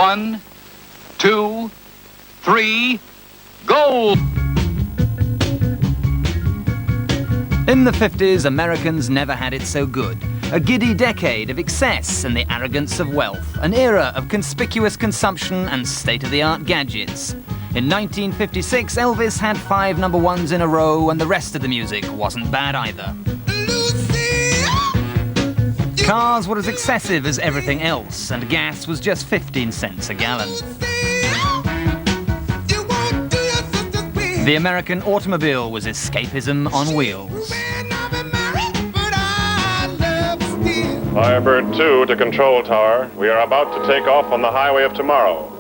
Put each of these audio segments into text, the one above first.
1, 2, 3, gold! In the 50s, Americans never had it so good. A giddy decade of excess and the arrogance of wealth. An era of conspicuous consumption and state-of-the-art gadgets. In 1956, Elvis had 5 number ones in a row, and the rest of the music wasn't bad either. Cars were as excessive as everything else, and gas was just 15 cents a gallon. The American automobile was escapism on wheels. Firebird 2 to Control Tower. We are about to take off on the highway of tomorrow.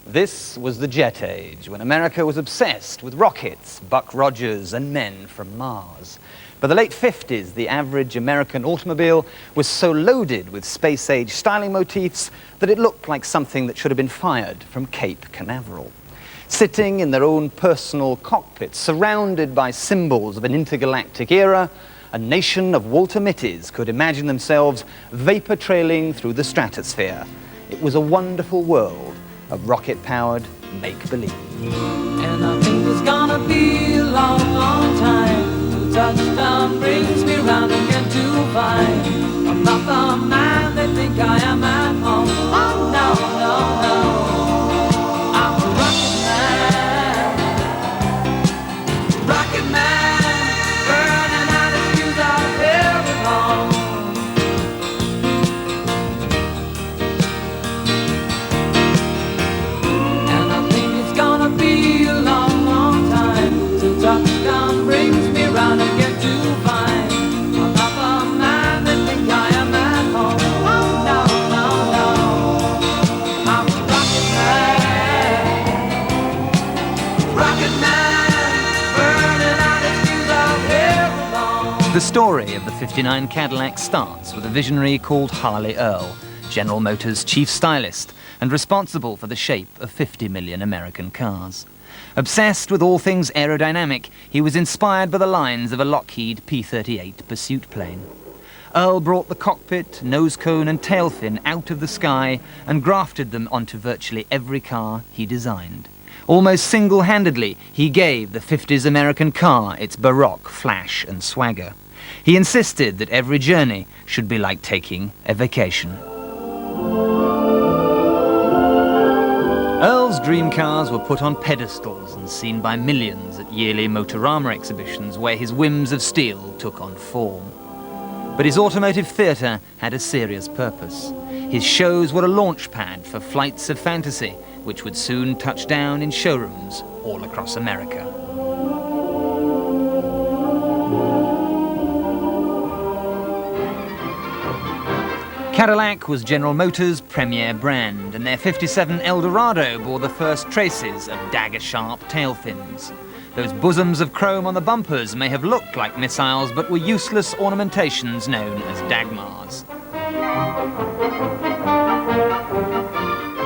This was the jet age, when America was obsessed with rockets, Buck Rogers, and men from Mars. By the late 50s, the average American automobile was so loaded with space-age styling motifs that it looked like something that should have been fired from Cape Canaveral. Sitting in their own personal cockpits, surrounded by symbols of an intergalactic era, a nation of Walter Mitties could imagine themselves vapor trailing through the stratosphere. It was a wonderful world of rocket-powered make-believe. And I think it's gonna be a long, long time. Touchdown brings me round again to find I'm not the man they think I am at home. Oh no, no, no, I'm a rocket man, burning out his fuse out every home. And I think it's gonna be a long, long time till touchdown brings me round again to find I'm not the man they think I am at home. Oh no, no, no, I'm a rocket man, burning out his fuse out every home. The story of the '59 Cadillac starts with a visionary called Harley Earl, General Motors' chief stylist, and responsible for the shape of 50 million American cars. Obsessed with all things aerodynamic, he was inspired by the lines of a Lockheed P-38 pursuit plane. Earl brought the cockpit, nose cone and tail fin out of the sky and grafted them onto virtually every car he designed. Almost single-handedly, he gave the 50s American car its baroque flash and swagger. He insisted that every journey should be like taking a vacation. Earl's dream cars were put on pedestals and seen by millions at yearly Motorama exhibitions where his whims of steel took on form. But his automotive theatre had a serious purpose. His shows were a launch pad for flights of fantasy, which would soon touch down in showrooms all across America. Cadillac was General Motors' premier brand, and their '57 Eldorado bore the first traces of dagger-sharp tail fins. Those bosoms of chrome on the bumpers may have looked like missiles, but were useless ornamentations known as Dagmars.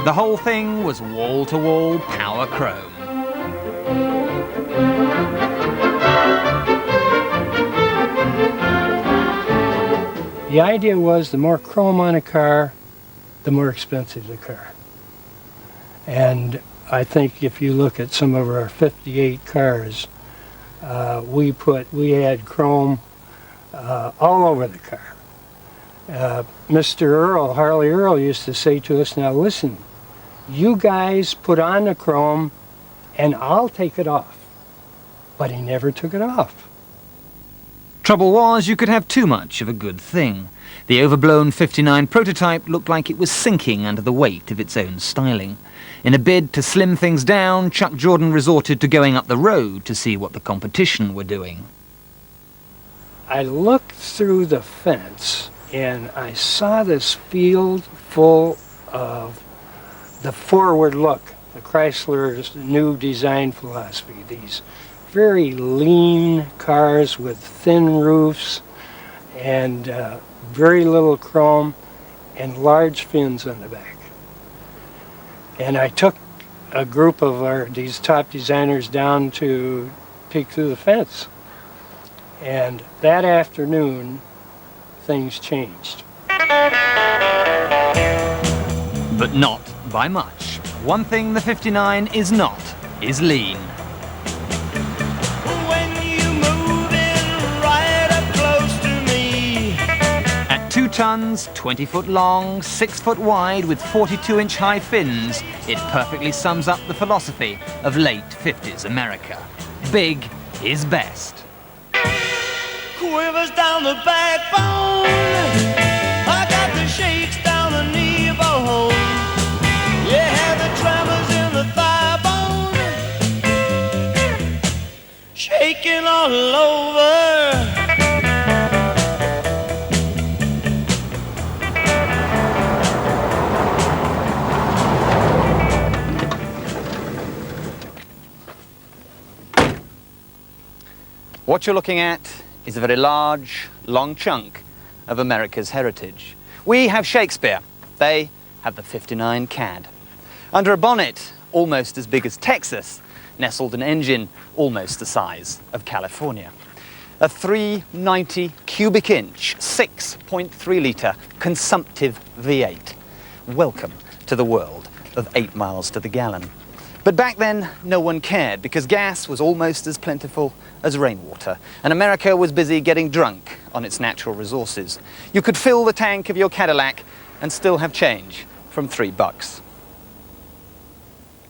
The whole thing was wall-to-wall power chrome. The idea was the more chrome on a car, the more expensive the car. And I think if you look at some of our '58 cars, we had chrome all over the car. Mr. Earl, Harley Earl, used to say to us, "Now listen, you guys put on the chrome and I'll take it off." But he never took it off. Trouble was, you could have too much of a good thing. The overblown '59 prototype looked like it was sinking under the weight of its own styling. In a bid to slim things down, Chuck Jordan resorted to going up the road to see what the competition were doing. I looked through the fence and I saw this field full of the forward look, the Chrysler's new design philosophy, these very lean cars with thin roofs and very little chrome and large fins on the back. And I took a group of these top designers down to peek through the fence. And that afternoon, things changed. But not by much. One thing the 59 is not is lean. When you move in right up close to me. At 2 tons, 20 foot long, 6 foot wide with 42-inch high fins, it perfectly sums up the philosophy of late 50s America. Big is best. Quivers down the backbone. I got the shakes down the knee bone. Yeah, the tremors in the thigh bone. Shaking all over. What you're looking at is a very large, long chunk of America's heritage. We have Shakespeare. They have the 59 Cad. Under a bonnet almost as big as Texas, nestled an engine almost the size of California. A 390 cubic inch, 6.3 litre consumptive V8. Welcome to the world of 8 miles to the gallon. But back then, no one cared because gas was almost as plentiful as rainwater, and America was busy getting drunk on its natural resources. You could fill the tank of your Cadillac and still have change from $3.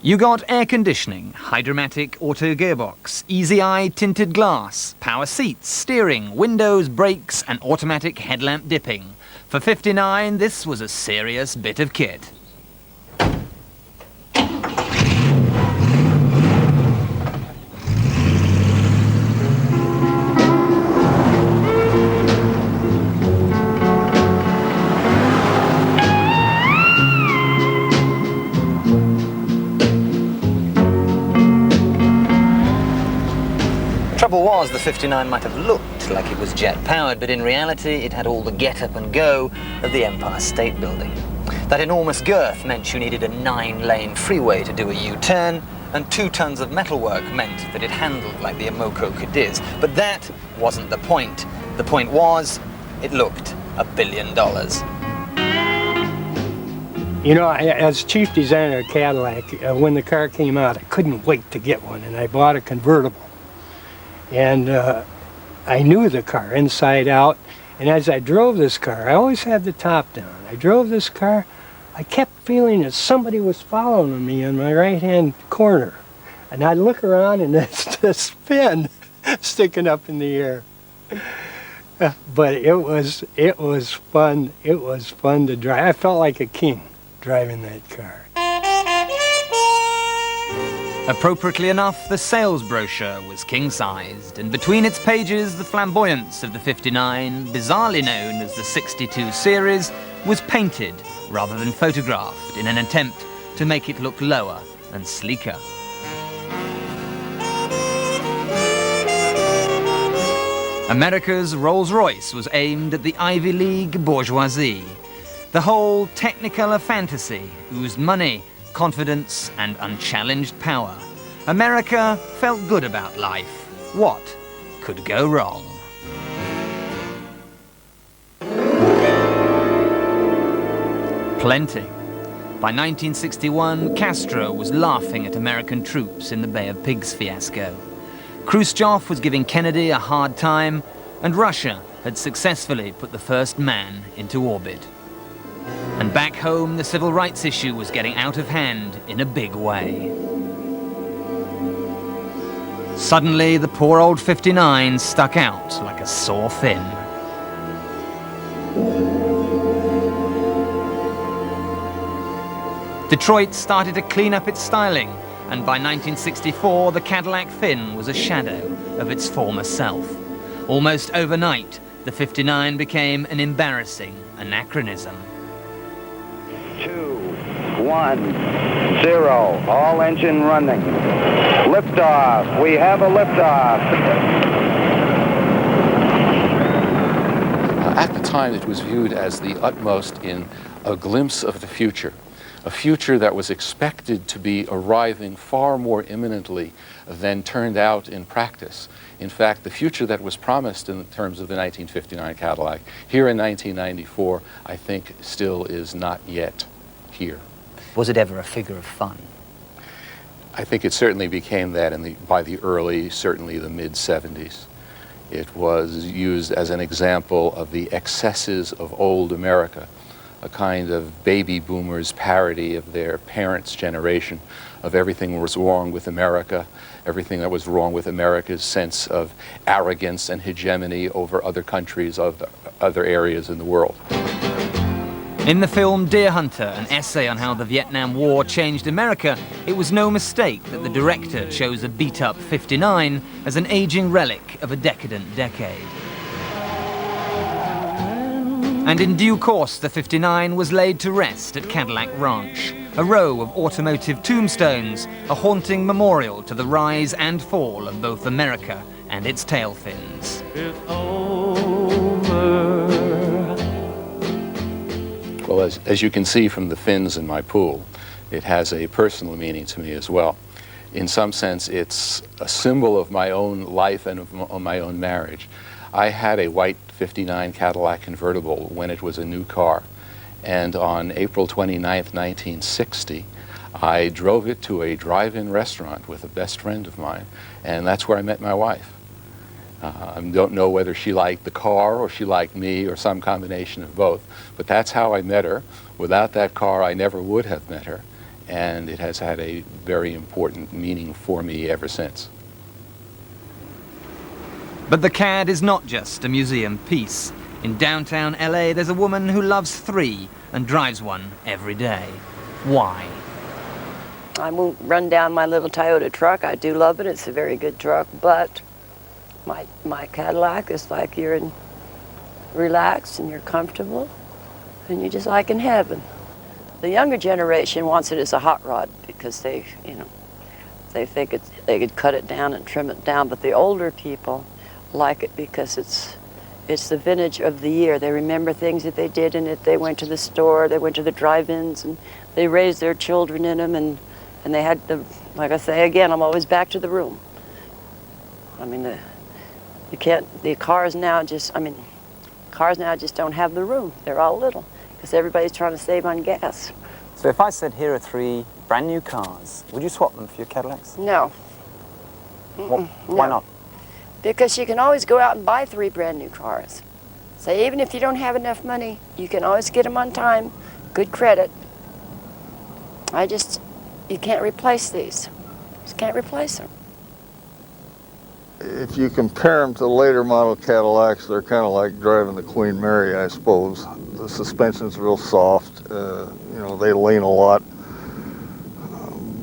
You got air conditioning, hydromatic auto gearbox, easy-eye tinted glass, power seats, steering, windows, brakes, and automatic headlamp dipping. For 59, this was a serious bit of kit. Trouble was, the 59 might have looked like it was jet-powered, but in reality it had all the get-up and go of the Empire State Building. That enormous girth meant you needed a 9-lane freeway to do a U-turn, and 2 tons of metalwork meant that it handled like the Amoco Cadiz. But that wasn't the point. The point was, it looked $1 billion. You know, as chief designer of Cadillac, when the car came out, I couldn't wait to get one, and I bought a convertible. And I knew the car inside out, and as I drove this car, I always had the top down. I drove this car, I kept feeling that somebody was following me in my right-hand corner. And I'd look around and it's this fin sticking up in the air. But it was fun. It was fun to drive. I felt like a king driving that car. Appropriately enough, the sales brochure was king-sized, and between its pages, the flamboyance of the 59, bizarrely known as the 62 series, was painted rather than photographed in an attempt to make it look lower and sleeker. America's Rolls-Royce was aimed at the Ivy League bourgeoisie. The whole Technicolor fantasy oozed money, confidence, and unchallenged power. America felt good about life. What could go wrong? Plenty. By 1961, Castro was laughing at American troops in the Bay of Pigs fiasco. Khrushchev was giving Kennedy a hard time, and Russia had successfully put the first man into orbit. And back home, the civil rights issue was getting out of hand in a big way. Suddenly, the poor old 59 stuck out like a sore fin. Detroit started to clean up its styling, and by 1964, the Cadillac fin was a shadow of its former self. Almost overnight, the 59 became an embarrassing anachronism. 2, 1, 0, all engine running. Liftoff, we have a liftoff. At the time, it was viewed as the utmost in a glimpse of the future. a future that was expected to be arriving far more imminently than turned out in practice. In fact, the future that was promised in terms of the 1959 Cadillac here in 1994, I think still is not yet here. Was it ever a figure of fun? I think it certainly became that by the early, certainly the mid-70s. It was used as an example of the excesses of old America, a kind of baby boomers parody of their parents' generation, of everything that was wrong with America, everything that was wrong with America's sense of arrogance and hegemony over other countries, of other areas in the world. In the film Deer Hunter, an essay on how the Vietnam War changed America, it was no mistake that the director chose a beat-up 59 as an aging relic of a decadent decade. And in due course, the 59 was laid to rest at Cadillac Ranch, a row of automotive tombstones, a haunting memorial to the rise and fall of both America and its tail fins. Well, as you can see from the fins in my pool, it has a personal meaning to me as well. In some sense, it's a symbol of my own life and of my own marriage. I had a white 59 Cadillac convertible when it was a new car, and on April 29th, 1960, I drove it to a drive-in restaurant with a best friend of mine, and that's where I met my wife. I don't know whether she liked the car or she liked me or some combination of both, but that's how I met her. Without that car, I never would have met her, and it has had a very important meaning for me ever since. But the CAD is not just a museum piece. In downtown LA, there's a woman who loves three and drives one every day. Why? I won't run down my little Toyota truck. I do love it. It's a very good truck, but my Cadillac is like you're relaxed and you're comfortable and you're just like in heaven. The younger generation wants it as a hot rod because they think they could cut it down and trim it down, but the older people like it because it's the vintage of the year. They remember things that they did in it. They went to the store, they went to the drive-ins, and they raised their children in them, and they had the, like I say again, I'm always back to the room. I mean, cars now just don't have the room. They're all little because everybody's trying to save on gas. So if I said here are three brand new cars, would you swap them for your Cadillacs? No. Why not? Because you can always go out and buy three brand new cars. So even if you don't have enough money, you can always get them on time, good credit. You can't replace these. Just can't replace them. If you compare them to later model Cadillacs, they're kind of like driving the Queen Mary, I suppose. The suspension's real soft. They lean a lot,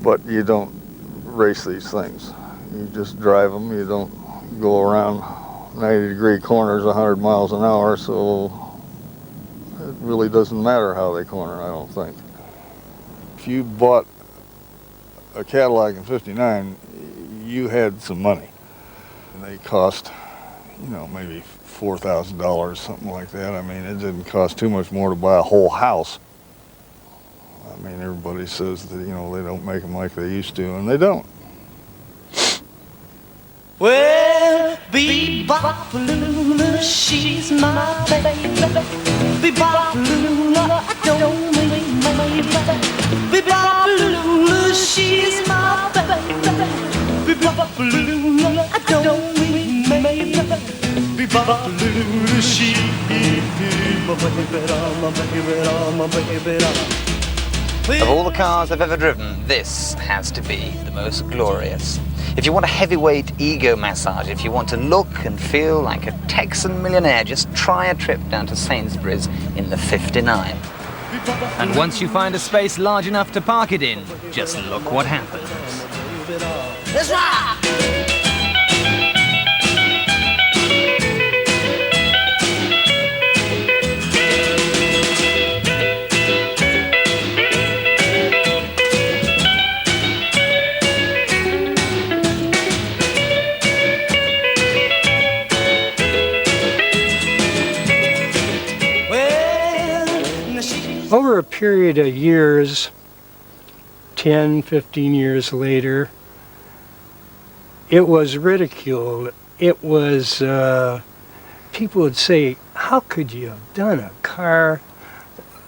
but you don't race these things. You just drive them. You don't go around 90-degree corners 100 miles an hour, so it really doesn't matter how they corner, I don't think. If you bought a Cadillac in '59, you had some money. And they cost, maybe $4,000, something like that. I mean, it didn't cost too much more to buy a whole house. I mean, everybody says that, they don't make them like they used to, and they don't. Well, Bebop Lula, she's my baby. Bebop Lula, I don't mean maybe. Bebop Lula, she's my baby. Bebop Lula, I don't mean maybe. Bebop Lula, she's my baby. Of all the cars I've ever driven, this has to be the most glorious. If you want a heavyweight ego massage, if you want to look and feel like a Texan millionaire, just try a trip down to Sainsbury's in the 59. And once you find a space large enough to park it in, just look what happens. Let's rock! Over a period of years, 10, 15 years later, it was ridiculed. It was, people would say, how could you have done a car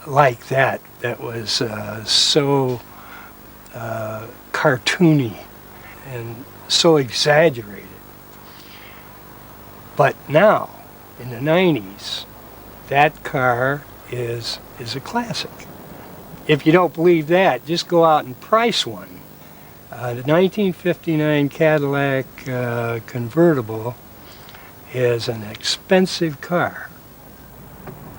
like that was so cartoony and so exaggerated? But now, in the 90s, that car is a classic. If you don't believe that, just go out and price one. The 1959 Cadillac convertible is an expensive car.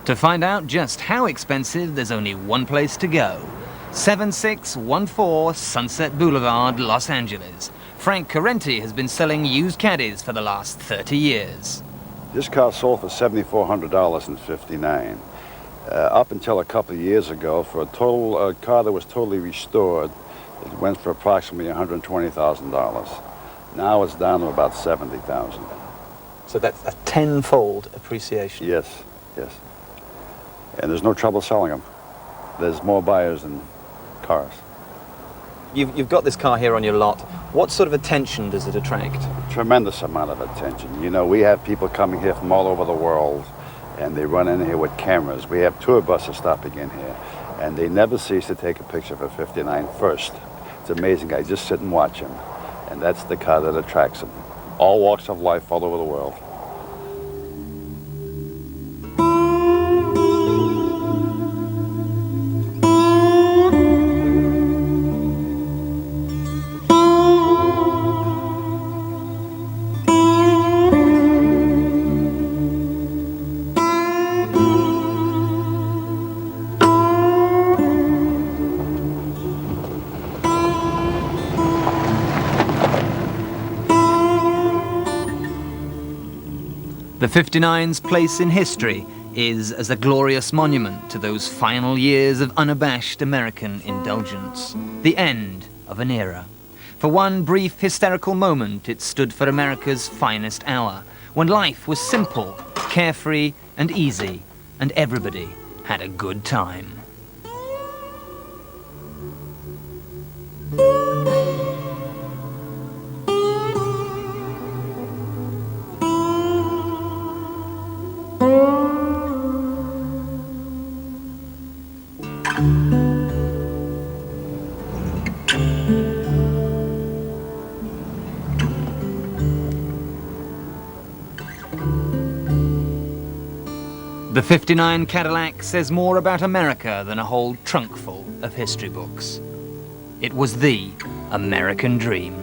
To find out just how expensive, there's only one place to go. 7614 Sunset Boulevard, Los Angeles. Frank Correnti has been selling used caddies for the last 30 years. This car sold for $7,400 in '59. Up until a couple of years ago, for a total car that was totally restored, it went for approximately $120,000. Now it's down to about $70,000. So that's a tenfold appreciation. Yes, yes. And there's no trouble selling them. There's more buyers than cars. You've got this car here on your lot. What sort of attention does it attract? Tremendous amount of attention. You know, we have people coming here from all over the world, and they run in here with cameras. We have tour buses stopping in here, and they never cease to take a picture of a '59 first. It's amazing. I just sit and watch them, and that's the car that attracts them. All walks of life, all over the world. The 59's place in history is as a glorious monument to those final years of unabashed American indulgence, the end of an era. For one brief hysterical moment, it stood for America's finest hour, when life was simple, carefree and easy, and everybody had a good time. The 59 Cadillac says more about America than a whole trunk full of history books. It was the American dream.